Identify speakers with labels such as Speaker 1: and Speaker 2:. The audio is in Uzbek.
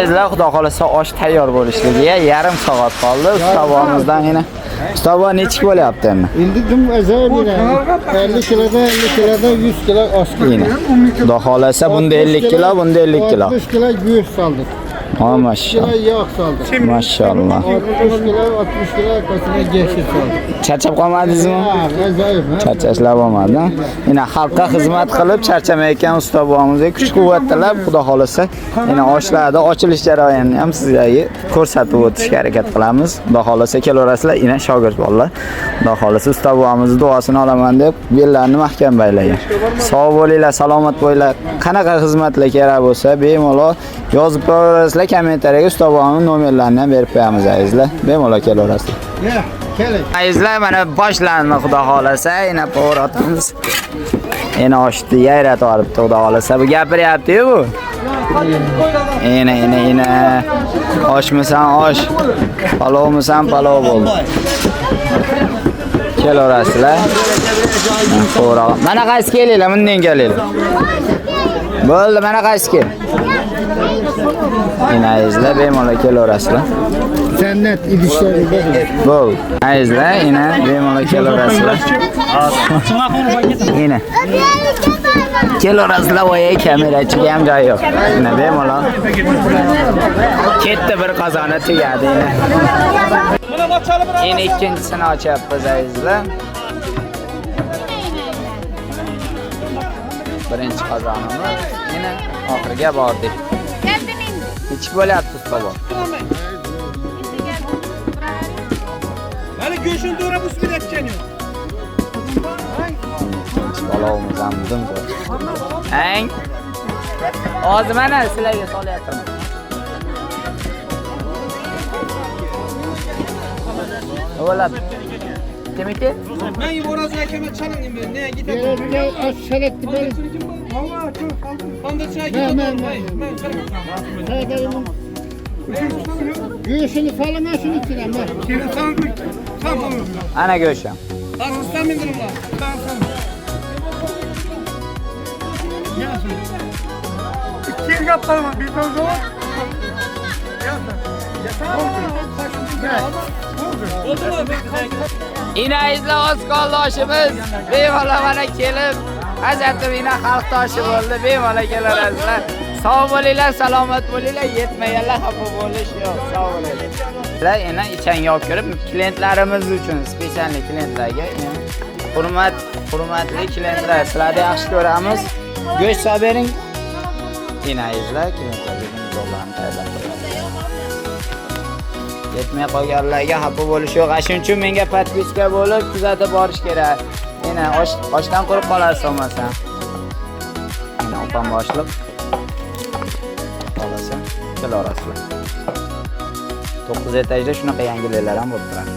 Speaker 1: Bizlar xudo xolasa osh tayyor bo'lishligiga yarim soat qoldi. Ustabomizdan yana Ustobo nechik bo'lyapti endi?
Speaker 2: Endi dum ajoyib beradi. 50 kiloda 50 kiloda 100 kilo osh keladi.
Speaker 1: Xudo xolasa bunda 50 kilo, bunda 50 kilo.
Speaker 2: 60 kilo go'sht soldik.
Speaker 1: Ha, mashallah.
Speaker 2: Yog' soldik.
Speaker 1: Mashallah.
Speaker 2: 60 kilo qoshiq go'sht soldik.
Speaker 1: Charchab qolmadingizmi?
Speaker 2: Ha, ajoyib.
Speaker 1: Charchashlar bo'lmadi. Yana xalqqa xizmat qilib charchamayotgan Ustobomizga kuch-quvvat tilab, xudo xolasa, yana oshlarda ochilish jarayonini ham sizlarga ko'rsatib o'tishga harakat qilamiz. Xudo xolasa kelaverasizlar, yana shogird bolalar. Xudo xolasa Ustobomizning duosini olaman deb bellarni mahkam baylagan. Sog' bo'linglar, salomat bo'linglar. Qanaqa xizmatlar kerak bo'lsa, bemalol yozib qo'yaverasizlar kommentariyaga. Ustobomning nomerlarini ham berib qo'yamiz azizlar. Bemalol kelaverasizlar.
Speaker 2: Keling.
Speaker 1: Azizlar, mana boshlandi xudo xolasa, yana poroatimiz. Yana oshdi, yayratib olibdi xudo xolasa. Bu gapiryapti-yu bu. Yana. Oshmisan osh, palovmisan palov bo'ldi. Kelaverasizlar. To'g'ri. Mana qaysi kelinglar, bundan kelinglar. Bo'ldi, mana qaysi kel. Yana azizlar, bemalol kelaverasizlar.
Speaker 2: Jannat idishlarida.
Speaker 1: Bo'l. Azizlar, yana bemalol kelaverasizlar. Yana. Kelaverasizlar, voy kamerachiga ham joy yo'q. Yana bemalol. Ketdi bir qozoni tugadi yana. Yana ikkinchisini ochyapmiz azizlar. Birinchi qozonimiz yana oxiriga bordik. Nechik bo'lyapti Ustobo?
Speaker 3: Mana go'shtni to'rab ustiga atgan yo'q.
Speaker 1: Palovimiz ham dim zo'r. Ang. Hozir mana sizlarga solyapman. O'lab. Kimiki?
Speaker 3: Men yuborazga akaman chalindim men. Ne gidib?
Speaker 2: Osh shalatni ber.
Speaker 3: Onda chaga men
Speaker 2: Go'shtni solma shuni ichira.
Speaker 3: keyin tamam.
Speaker 1: Ana go'sham.
Speaker 3: Asistan mindirlar. Kim yapalım bir tane var?
Speaker 1: Inayizlar oz qoldi oshimiz. Bemalol mana kelib, ajratib ina xalq toshi bo'ldi. Bemalol kelaverasizlar. Sog' bo'linglar, salomat bo'linglar, yetmaganlar xafa bo'lish yo'q. Sog' bo'linglar. Yana ichanga olib kirib, klientlarimiz uchun, spesialli klientlarga hurmatli klientlar, sizlarni yaxshi ko'ramiz. Go'sht solib bering. Inayizlar, klientlarga zo'rlarni tayyorlab qo'yamiz. Yetmay qolganlarga xafa bo'lish yo'q. Shuning uchun menga podpiska bo'lib, kuzatib borish kerak. Yana oshdan qurib qolasiz olmasa. Mana opam boshliq. Qolasa, kelaverasizlar. 9 etajda shunaqa yangiliklar ham bo'lib turadi.